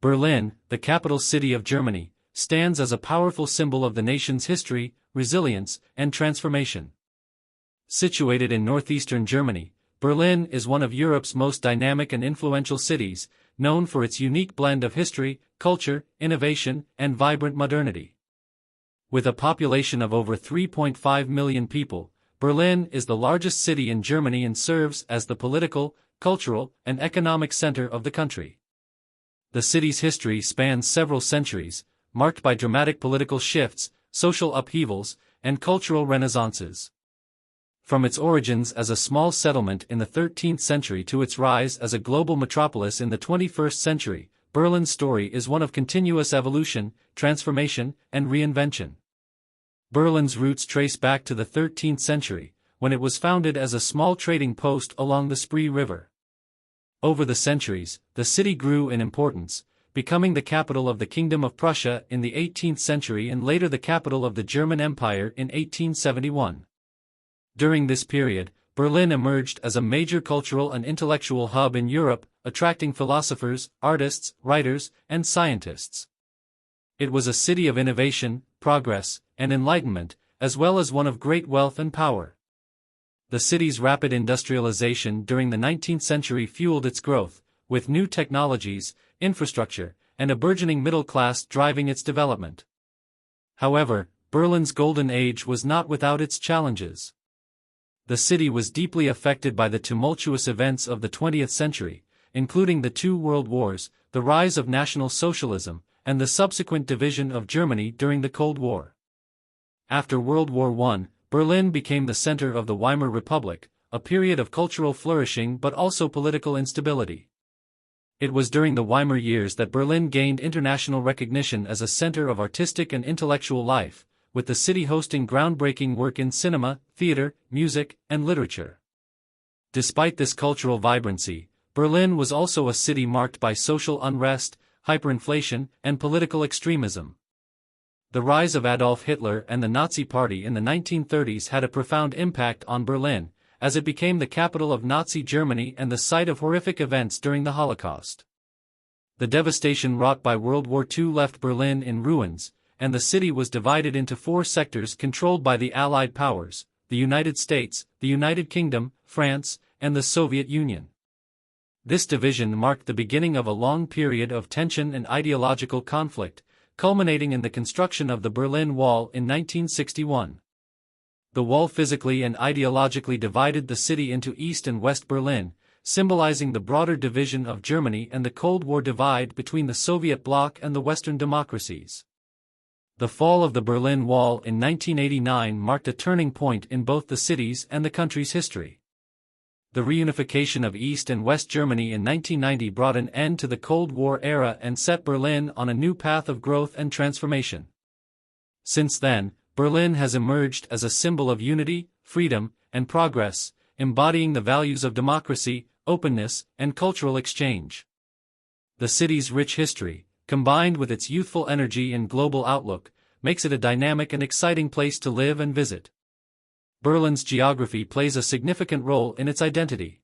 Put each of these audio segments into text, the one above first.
Berlin, the capital city of Germany, stands as a powerful symbol of the nation's history, resilience, and transformation. Situated in northeastern Germany, Berlin is one of Europe's most dynamic and influential cities, known for its unique blend of history, culture, innovation, and vibrant modernity. With a population of over 3.5 million people, Berlin is the largest city in Germany and serves as the political, cultural, and economic center of the country. The city's history spans several centuries, marked by dramatic political shifts, social upheavals, and cultural renaissances. From its origins as a small settlement in the 13th century to its rise as a global metropolis in the 21st century, Berlin's story is one of continuous evolution, transformation, and reinvention. Berlin's roots trace back to the 13th century, when it was founded as a small trading post along the Spree River. Over the centuries, the city grew in importance, becoming the capital of the Kingdom of Prussia in the 18th century and later the capital of the German Empire in 1871. During this period, Berlin emerged as a major cultural and intellectual hub in Europe, attracting philosophers, artists, writers, and scientists. It was a city of innovation, progress, and enlightenment, as well as one of great wealth and power. The city's rapid industrialization during the 19th century fueled its growth, with new technologies, infrastructure, and a burgeoning middle class driving its development. However, Berlin's golden age was not without its challenges. The city was deeply affected by the tumultuous events of the 20th century, including the two world wars, the rise of National Socialism, and the subsequent division of Germany during the Cold War. After World War I, Berlin became the center of the Weimar Republic, a period of cultural flourishing but also political instability. It was during the Weimar years that Berlin gained international recognition as a center of artistic and intellectual life, with the city hosting groundbreaking work in cinema, theater, music, and literature. Despite this cultural vibrancy, Berlin was also a city marked by social unrest, hyperinflation, and political extremism. The rise of Adolf Hitler and the Nazi Party in the 1930s had a profound impact on Berlin, as it became the capital of Nazi Germany and the site of horrific events during the Holocaust. The devastation wrought by World War II left Berlin in ruins, and the city was divided into four sectors controlled by the Allied powers: the United States, the United Kingdom, France, and the Soviet Union. This division marked the beginning of a long period of tension and ideological conflict, culminating in the construction of the Berlin Wall in 1961. The wall physically and ideologically divided the city into East and West Berlin, symbolizing the broader division of Germany and the Cold War divide between the Soviet bloc and the Western democracies. The fall of the Berlin Wall in 1989 marked a turning point in both the city's and the country's history. The reunification of East and West Germany in 1990 brought an end to the Cold War era and set Berlin on a new path of growth and transformation. Since then, Berlin has emerged as a symbol of unity, freedom, and progress, embodying the values of democracy, openness, and cultural exchange. The city's rich history, combined with its youthful energy and global outlook, makes it a dynamic and exciting place to live and visit. Berlin's geography plays a significant role in its identity.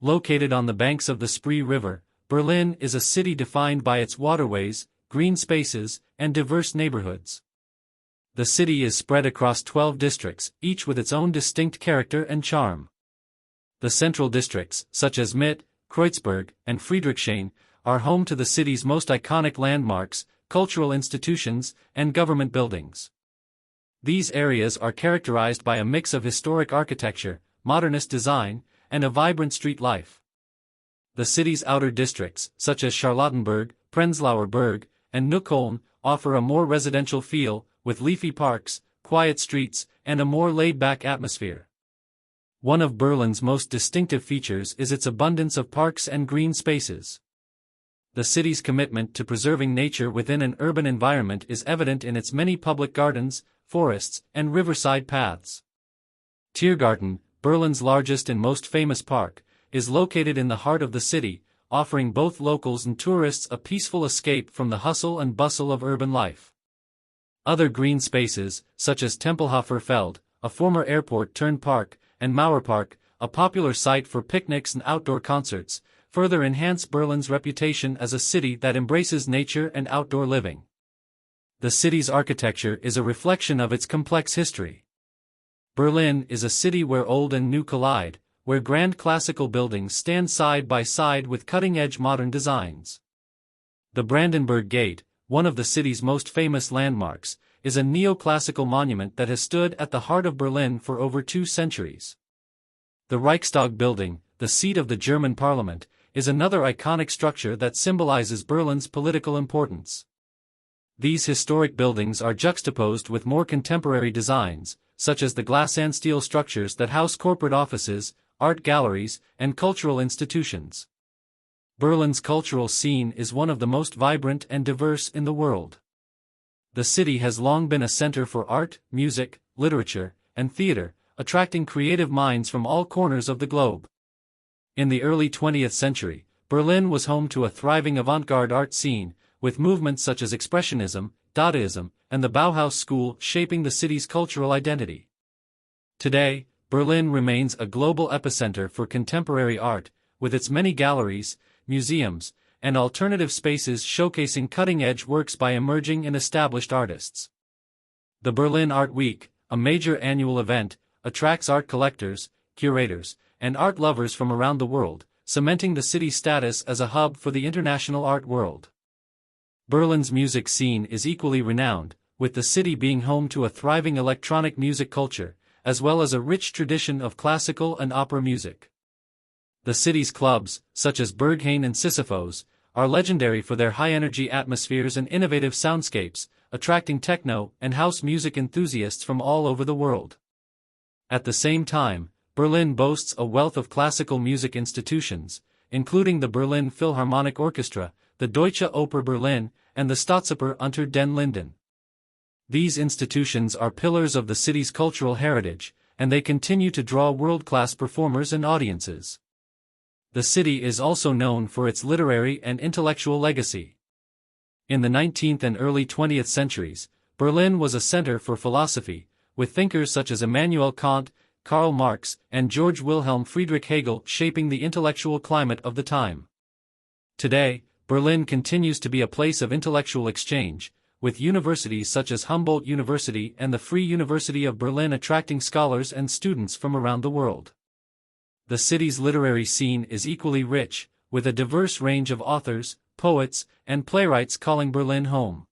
Located on the banks of the Spree River, Berlin is a city defined by its waterways, green spaces, and diverse neighborhoods. The city is spread across 12 districts, each with its own distinct character and charm. The central districts, such as Mitte, Kreuzberg, and Friedrichshain, are home to the city's most iconic landmarks, cultural institutions, and government buildings. These areas are characterized by a mix of historic architecture, modernist design, and a vibrant street life. The city's outer districts, such as Charlottenburg, Prenzlauer Berg, and Neukölln, offer a more residential feel, with leafy parks, quiet streets, and a more laid-back atmosphere. One of Berlin's most distinctive features is its abundance of parks and green spaces. The city's commitment to preserving nature within an urban environment is evident in its many public gardens, forests, and riverside paths. Tiergarten, Berlin's largest and most famous park, is located in the heart of the city, offering both locals and tourists a peaceful escape from the hustle and bustle of urban life. Other green spaces, such as Tempelhofer Feld, a former airport turned park, and Mauerpark, a popular site for picnics and outdoor concerts, further enhance Berlin's reputation as a city that embraces nature and outdoor living. The city's architecture is a reflection of its complex history. Berlin is a city where old and new collide, where grand classical buildings stand side by side with cutting-edge modern designs. The Brandenburg Gate, one of the city's most famous landmarks, is a neoclassical monument that has stood at the heart of Berlin for over 2 centuries. The Reichstag building, the seat of the German parliament, is another iconic structure that symbolizes Berlin's political importance. These historic buildings are juxtaposed with more contemporary designs, such as the glass and steel structures that house corporate offices, art galleries, and cultural institutions. Berlin's cultural scene is one of the most vibrant and diverse in the world. The city has long been a center for art, music, literature, and theater, attracting creative minds from all corners of the globe. In the early 20th century, Berlin was home to a thriving avant-garde art scene, with movements such as Expressionism, Dadaism, and the Bauhaus school shaping the city's cultural identity. Today, Berlin remains a global epicenter for contemporary art, with its many galleries, museums, and alternative spaces showcasing cutting-edge works by emerging and established artists. The Berlin Art Week, a major annual event, attracts art collectors, curators, and art lovers from around the world, cementing the city's status as a hub for the international art world. Berlin's music scene is equally renowned, with the city being home to a thriving electronic music culture, as well as a rich tradition of classical and opera music. The city's clubs, such as Berghain and Sisyphos, are legendary for their high-energy atmospheres and innovative soundscapes, attracting techno and house music enthusiasts from all over the world. At the same time, Berlin boasts a wealth of classical music institutions, including the Berlin Philharmonic Orchestra, the Deutsche Oper Berlin, and the Staatsoper unter den Linden. These institutions are pillars of the city's cultural heritage, and they continue to draw world-class performers and audiences. The city is also known for its literary and intellectual legacy. In the 19th and early 20th centuries, Berlin was a center for philosophy, with thinkers such as Immanuel Kant, Karl Marx, and Georg Wilhelm Friedrich Hegel shaping the intellectual climate of the time. Today, Berlin continues to be a place of intellectual exchange, with universities such as Humboldt University and the Free University of Berlin attracting scholars and students from around the world. The city's literary scene is equally rich, with a diverse range of authors, poets, and playwrights calling Berlin home.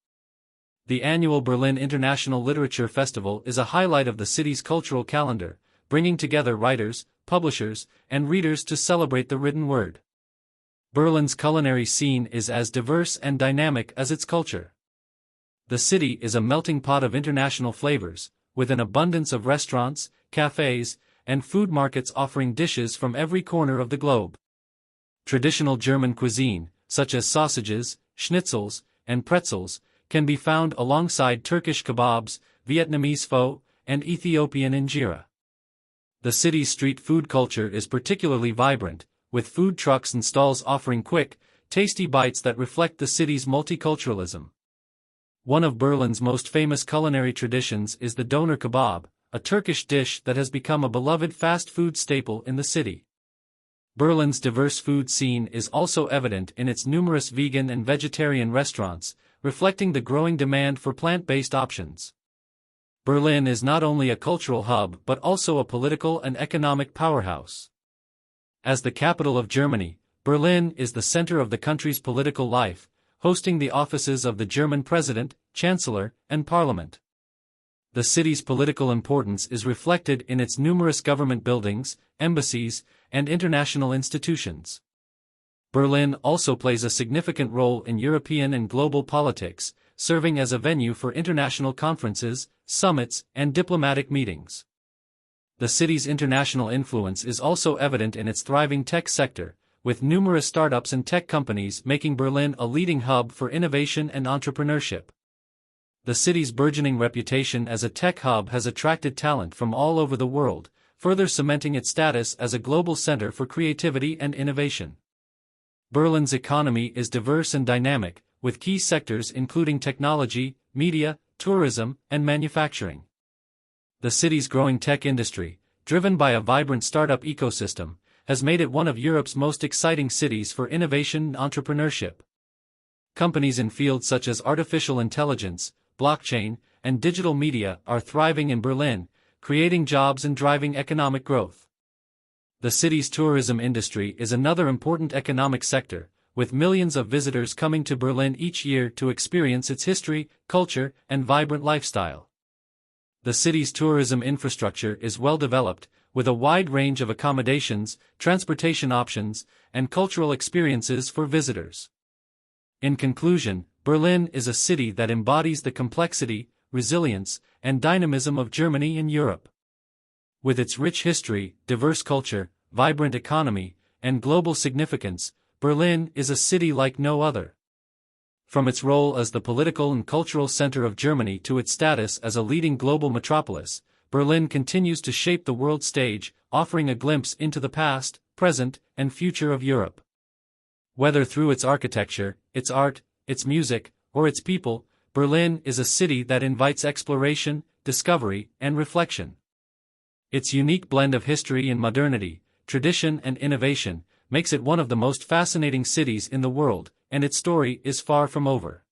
The annual Berlin International Literature Festival is a highlight of the city's cultural calendar, bringing together writers, publishers, and readers to celebrate the written word. Berlin's culinary scene is as diverse and dynamic as its culture. The city is a melting pot of international flavors, with an abundance of restaurants, cafes, and food markets offering dishes from every corner of the globe. Traditional German cuisine, such as sausages, schnitzels, and pretzels, can be found alongside Turkish kebabs, Vietnamese pho, and Ethiopian injera. The city's street food culture is particularly vibrant, with food trucks and stalls offering quick, tasty bites that reflect the city's multiculturalism. One of Berlin's most famous culinary traditions is the doner kebab, a Turkish dish that has become a beloved fast food staple in the city. Berlin's diverse food scene is also evident in its numerous vegan and vegetarian restaurants, reflecting the growing demand for plant-based options. Berlin is not only a cultural hub but also a political and economic powerhouse. As the capital of Germany, Berlin is the center of the country's political life, hosting the offices of the German president, chancellor, and parliament. The city's political importance is reflected in its numerous government buildings, embassies, and international institutions. Berlin also plays a significant role in European and global politics, serving as a venue for international conferences, summits, and diplomatic meetings. The city's international influence is also evident in its thriving tech sector, with numerous startups and tech companies making Berlin a leading hub for innovation and entrepreneurship. The city's burgeoning reputation as a tech hub has attracted talent from all over the world, further cementing its status as a global center for creativity and innovation. Berlin's economy is diverse and dynamic, with key sectors including technology, media, tourism, and manufacturing. The city's growing tech industry, driven by a vibrant startup ecosystem, has made it one of Europe's most exciting cities for innovation and entrepreneurship. Companies in fields such as artificial intelligence, blockchain, and digital media are thriving in Berlin, creating jobs and driving economic growth. The city's tourism industry is another important economic sector, with millions of visitors coming to Berlin each year to experience its history, culture, and vibrant lifestyle. The city's tourism infrastructure is well developed, with a wide range of accommodations, transportation options, and cultural experiences for visitors. In conclusion, Berlin is a city that embodies the complexity, resilience, and dynamism of Germany and Europe. With its rich history, diverse culture, vibrant economy, and global significance, Berlin is a city like no other. From its role as the political and cultural center of Germany to its status as a leading global metropolis, Berlin continues to shape the world stage, offering a glimpse into the past, present, and future of Europe. Whether through its architecture, its art, its music, or its people, Berlin is a city that invites exploration, discovery, and reflection. Its unique blend of history and modernity, tradition and innovation, makes it one of the most fascinating cities in the world, and its story is far from over.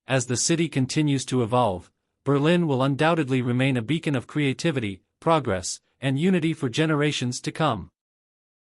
As the city continues to evolve, Berlin will undoubtedly remain a beacon of creativity, progress, and unity for generations to come.